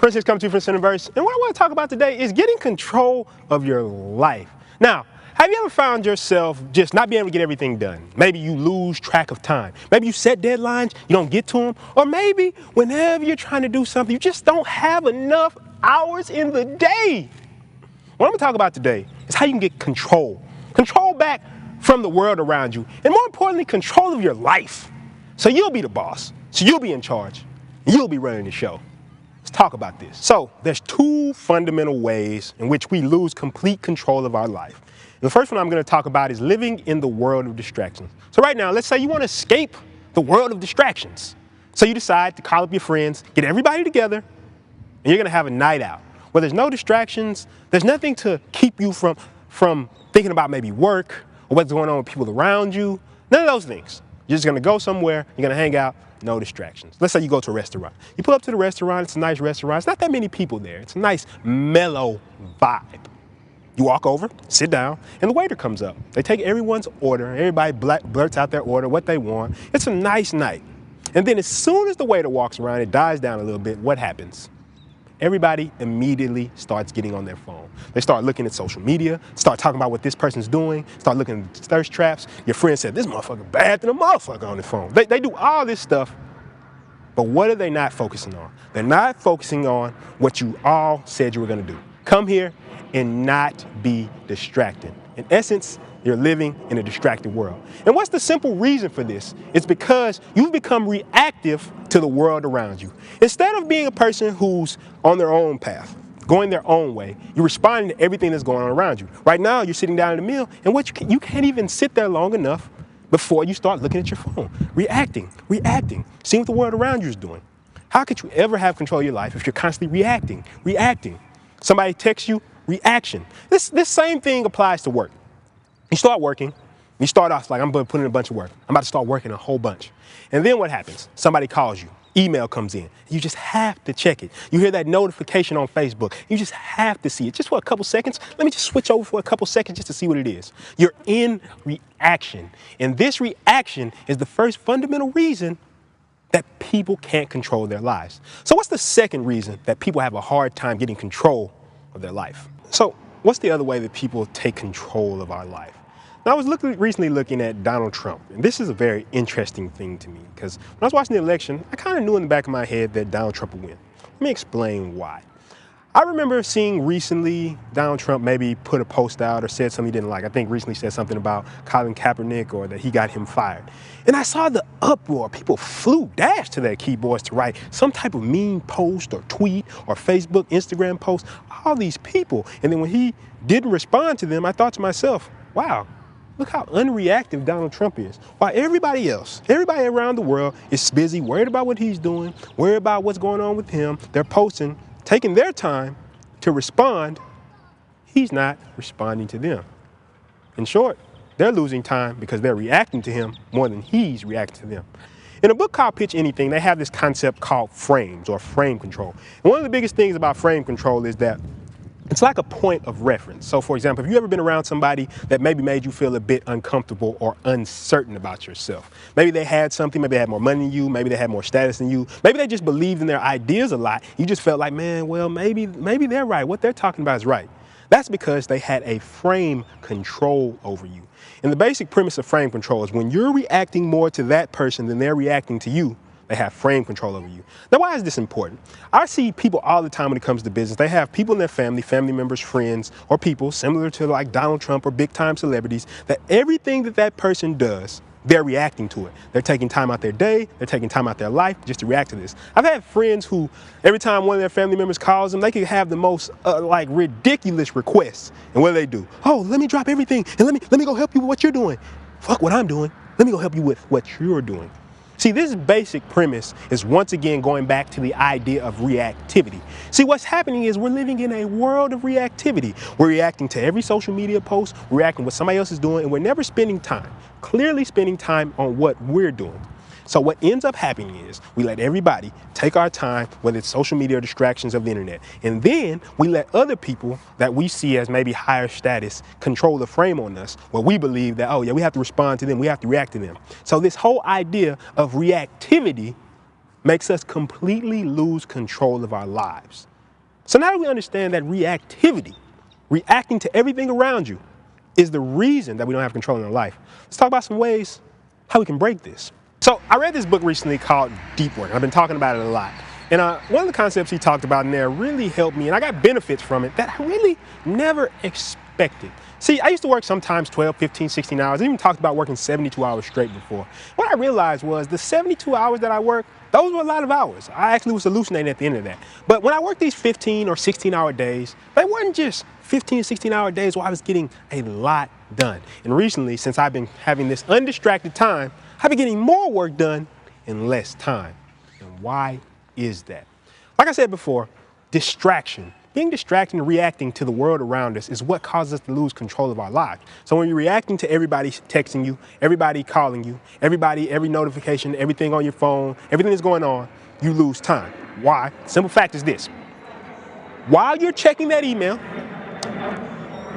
Prinston comes to you from Universe, and what I want to talk about today is getting control of your life. Now, have you ever found yourself just not being able to get everything done? Maybe you lose track of time. Maybe you set deadlines, you don't get to them. Or maybe whenever you're trying to do something, you just don't have enough hours in the day. What I'm going to talk about today is how you can get control. Control back from the world around you. And more importantly, control of your life. So you'll be the boss. So you'll be in charge. You'll be running the show. Let's talk about this. So there's two fundamental ways in which we lose complete control of our life. The first one I'm going to talk about is living in the world of distractions. So right now, let's say you want to escape the world of distractions. So you decide to call up your friends, get everybody together, and you're going to have a night out where there's no distractions. There's nothing to keep you from thinking about maybe work or what's going on with people around you. None of those things. You're just going to go somewhere, you're going to hang out, no distractions. Let's say you go to a restaurant. You pull up to the restaurant, it's a nice restaurant. It's not that many people there. It's a nice, mellow vibe. You walk over, sit down, and the waiter comes up. They take everyone's order. Everybody blurts out their order, what they want. It's a nice night. And then as soon as the waiter walks around, it dies down a little bit, what happens? Everybody immediately starts getting on their phone. They start looking at social media, start talking about what this person's doing, start looking at thirst traps. Your friend said, this motherfucker bad than a motherfucker on the phone. They do all this stuff, but what are they not focusing on? They're not focusing on what you all said you were gonna do. Come here and not be distracted. In essence, you're living in a distracted world. And what's the simple reason for this? It's because you've become reactive to the world around you. Instead of being a person who's on their own path, going their own way, you're responding to everything that's going on around you. Right now, you're sitting down at a meal, and you can't even sit there long enough before you start looking at your phone, reacting, seeing what the world around you is doing. How could you ever have control of your life if you're constantly reacting? Somebody texts you, reaction. This same thing applies to work. You start working, you start off like, I'm going to put in a bunch of work. I'm about to start working a whole bunch. And then what happens? Somebody calls you, email comes in. You just have to check it. You hear that notification on Facebook. You just have to see it. Just for a couple seconds. Let me just switch over for a couple seconds just to see what it is. You're in reaction. And this reaction is the first fundamental reason that people can't control their lives. So what's the second reason that people have a hard time getting control of their life? So what's the other way that people take control of our life? Now, I was recently looking at Donald Trump, and this is a very interesting thing to me because when I was watching the election, I kind of knew in the back of my head that Donald Trump would win. Let me explain why. I remember seeing recently Donald Trump maybe put a post out or said something he didn't like. I think recently said something about Colin Kaepernick or that he got him fired. And I saw the uproar. People dashed to their keyboards to write some type of mean post or tweet or Facebook, Instagram post, all these people. And then when he didn't respond to them, I thought to myself, wow, look how unreactive Donald Trump is. While everybody else, everybody around the world is busy, worried about what he's doing, worried about what's going on with him. They're posting, taking their time to respond. He's not responding to them. In short, they're losing time because they're reacting to him more than he's reacting to them. In a book called Pitch Anything, they have this concept called frames or frame control. And one of the biggest things about frame control is that it's like a point of reference. So for example, if you've ever been around somebody that maybe made you feel a bit uncomfortable or uncertain about yourself, maybe they had something, maybe they had more money than you, maybe they had more status than you, maybe they just believed in their ideas a lot, you just felt like, man, well, maybe they're right, what they're talking about is right. That's because they had a frame control over you. And the basic premise of frame control is when you're reacting more to that person than they're reacting to you, they have frame control over you. Now, why is this important? I see people all the time when it comes to business. They have people in their family members, friends, or people similar to like Donald Trump or big time celebrities, that everything that person does, they're reacting to it. They're taking time out their day, they're taking time out their life just to react to this. I've had friends who, every time one of their family members calls them, they can have the most like ridiculous requests. And what do? Oh, let me drop everything and let me go help you with what you're doing. Fuck what I'm doing. Let me go help you with what you're doing. See, this basic premise is once again going back to the idea of reactivity. See, what's happening is we're living in a world of reactivity. We're reacting to every social media post, we're reacting to what somebody else is doing, and we're never spending time, clearly spending time on what we're doing. So what ends up happening is we let everybody take our time, whether it's social media or distractions of the internet, and then we let other people that we see as maybe higher status control the frame on us, where we believe that, oh yeah, we have to respond to them, we have to react to them. So this whole idea of reactivity makes us completely lose control of our lives. So now that we understand that reactivity, reacting to everything around you, is the reason that we don't have control in our life, let's talk about some ways how we can break this. So I read this book recently called Deep Work. I've been talking about it a lot. And one of the concepts he talked about in there really helped me, and I got benefits from it that I really never expected. See, I used to work sometimes 12, 15, 16 hours. I even talked about working 72 hours straight before. What I realized was the 72 hours that I worked, those were a lot of hours. I actually was hallucinating at the end of that. But when I worked these 15 or 16-hour days, they weren't just 15 or 16-hour days where I was getting a lot done. And recently, since I've been having this undistracted time, I've been getting more work done in less time. And why is that? Like I said before, distraction. Being distracted and reacting to the world around us is what causes us to lose control of our lives. So when you're reacting to everybody texting you, everybody calling you, every notification, everything on your phone, everything that's going on, you lose time. Why? Simple fact is this. While you're checking that email,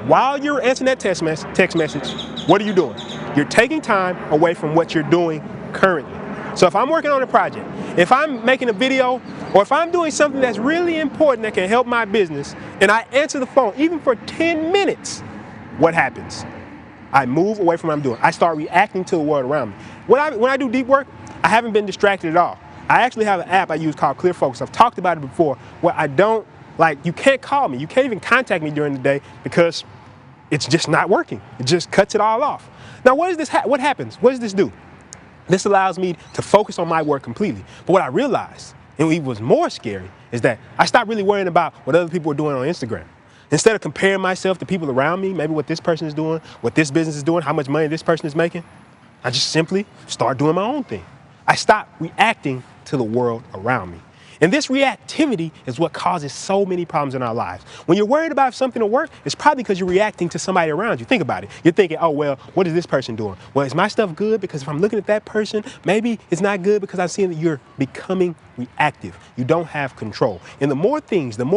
while you're answering that text message, what are you doing? You're taking time away from what you're doing currently. So if I'm working on a project, if I'm making a video, or if I'm doing something that's really important that can help my business, and I answer the phone, even for 10 minutes, what happens? I move away from what I'm doing. I start reacting to the world around me. When I do deep work, I haven't been distracted at all. I actually have an app I use called Clear Focus. I've talked about it before, where I don't, you can't call me. You can't even contact me during the day because it's just not working. It just cuts it all off. Now, what happens? What does this do? This allows me to focus on my work completely. But what I realized, and what was more scary, is that I stopped really worrying about what other people are doing on Instagram. Instead of comparing myself to people around me, maybe what this person is doing, what this business is doing, how much money this person is making, I just simply start doing my own thing. I stopped reacting to the world around me. And this reactivity is what causes so many problems in our lives. When you're worried about if something will work, it's probably because you're reacting to somebody around you. Think about it. You're thinking, oh, well, what is this person doing? Well, is my stuff good? Because if I'm looking at that person, maybe it's not good because I'm seeing that you're becoming reactive. You don't have control. And the more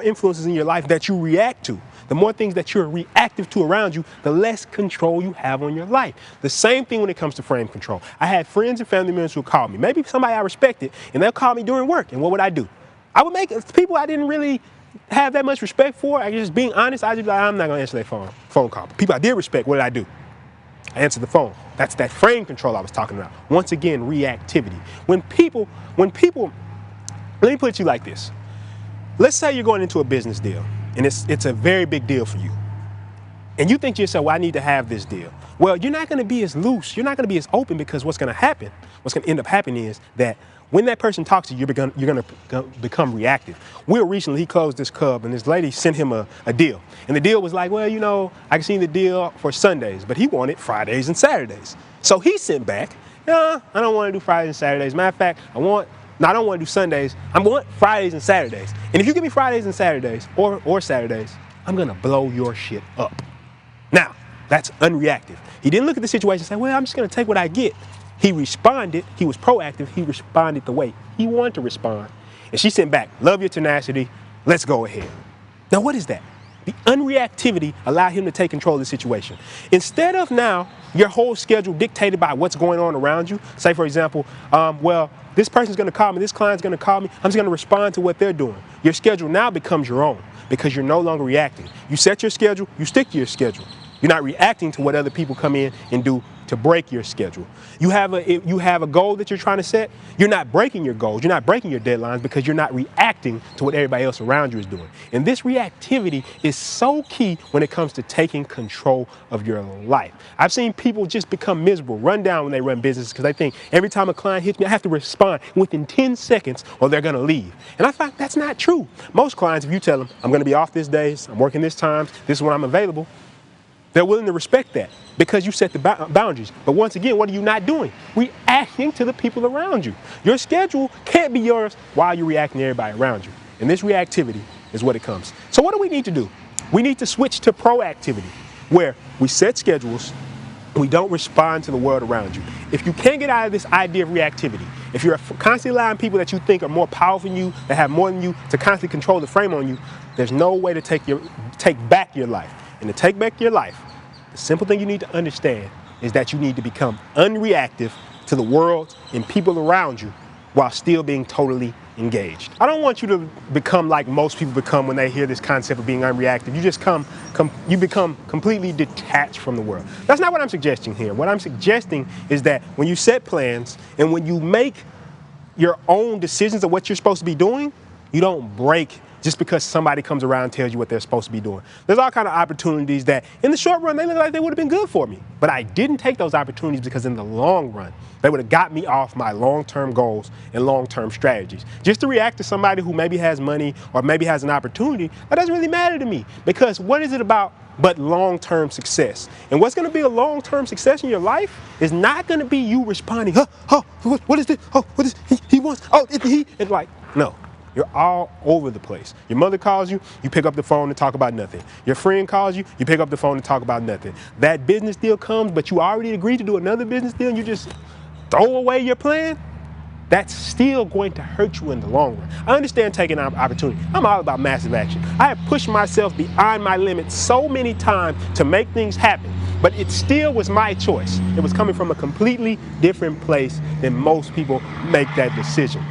influences in your life that you react to, the more things that you're reactive to around you, the less control you have on your life. The same thing when it comes to frame control. I had friends and family members who called me, maybe somebody I respected, and they'll call me during work. And what would I do? I would make people I didn't really have that much respect for, I just being honest, I'd just be like, I'm not gonna answer that phone call. People I did respect, what did I do? I answered the phone. That's that frame control I was talking about. Once again, reactivity. When people, let me put it to you like this. Let's say you're going into a business deal, and it's a very big deal for you. And you think to yourself, well, I need to have this deal. Well, you're not gonna be as loose, you're not gonna be as open, because what's gonna end up happening is that when that person talks to you, you're gonna become reactive. Will recently, he closed this club, and this lady sent him a deal. And the deal was like, well, you know, I can see the deal for Sundays, but he wanted Fridays and Saturdays. So he sent back, no, I don't wanna do Fridays and Saturdays. Matter of fact, I don't wanna do Sundays. I want Fridays and Saturdays. And if you give me Fridays and Saturdays, or Saturdays, I'm gonna blow your shit up. Now, that's unreactive. He didn't look at the situation and say, well, I'm just gonna take what I get. He responded, he was proactive, he responded the way he wanted to respond. And she sent back, love your tenacity, let's go ahead. Now what is that? The unreactivity allowed him to take control of the situation. Instead of now your whole schedule dictated by what's going on around you, say for example, well, this person's gonna call me, this client's gonna call me, I'm just gonna respond to what they're doing. Your schedule now becomes your own because you're no longer reacting. You set your schedule, you stick to your schedule. You're not reacting to what other people come in and do to break your schedule. You have a goal that you're trying to set. You're not breaking your goals. You're not breaking your deadlines because you're not reacting to what everybody else around you is doing. And this reactivity is so key when it comes to taking control of your life. I've seen people just become miserable, run down when they run businesses because they think every time a client hits me, I have to respond within 10 seconds or they're gonna leave. And I find that's not true. Most clients, if you tell them, I'm gonna be off this days, I'm working this times, this is when I'm available, they're willing to respect that because you set the boundaries. But once again, what are you not doing? Reacting to the people around you. Your schedule can't be yours while you're reacting to everybody around you. And this reactivity is what it comes. So what do we need to do? We need to switch to proactivity, where we set schedules, we don't respond to the world around you. If you can't get out of this idea of reactivity, if you're constantly allowing people that you think are more powerful than you, that have more than you, to constantly control the frame on you, there's no way to take back your life. And to take back your life, the simple thing you need to understand is that you need to become unreactive to the world and people around you while still being totally engaged. I don't want you to become like most people become when they hear this concept of being unreactive. You just you become completely detached from the world. That's not what I'm suggesting here. What I'm suggesting is that when you set plans and when you make your own decisions of what you're supposed to be doing, you don't break just because somebody comes around and tells you what they're supposed to be doing. There's all kind of opportunities that in the short run, they look like they would have been good for me. But I didn't take those opportunities because in the long run, they would have got me off my long-term goals and long-term strategies. Just to react to somebody who maybe has money or maybe has an opportunity, that doesn't really matter to me, because what is it about but long-term success? And what's going to be a long-term success in your life is not going to be you responding, what is this? Oh, what is he wants? Oh, it's like, no. You're all over the place. Your mother calls you, you pick up the phone and talk about nothing. Your friend calls you, you pick up the phone and talk about nothing. That business deal comes, but you already agreed to do another business deal and you just throw away your plan. That's still going to hurt you in the long run. I understand taking an opportunity. I'm all about massive action. I have pushed myself beyond my limits so many times to make things happen, but it still was my choice. It was coming from a completely different place than most people make that decision.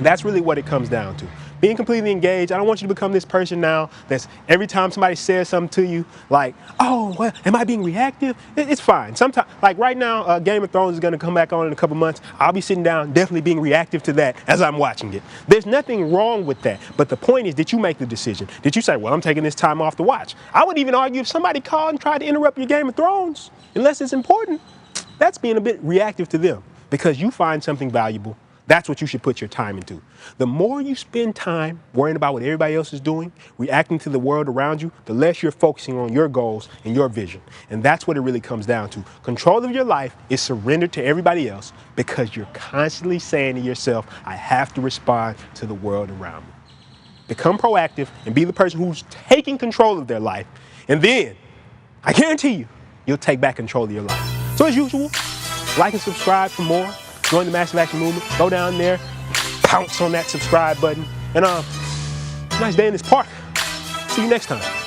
That's really what it comes down to. Being completely engaged. I don't want you to become this person now that's every time somebody says something to you, like, oh, well, am I being reactive? It's fine. Sometimes, like right now, Game of Thrones is going to come back on in a couple months. I'll be sitting down, definitely being reactive to that as I'm watching it. There's nothing wrong with that. But the point is, did you make the decision? Did you say, well, I'm taking this time off to watch? I would even argue if somebody called and tried to interrupt your Game of Thrones, unless it's important, that's being a bit reactive to them because you find something valuable. That's what you should put your time into. The more you spend time worrying about what everybody else is doing, reacting to the world around you, the less you're focusing on your goals and your vision. And that's what it really comes down to. Control of your life is surrender to everybody else because you're constantly saying to yourself, I have to respond to the world around me. Become proactive and be the person who's taking control of their life. And then, I guarantee you, you'll take back control of your life. So as usual, like and subscribe for more. Join the Massive Action Movement. Go down there, pounce on that subscribe button, and nice day in this park. See you next time.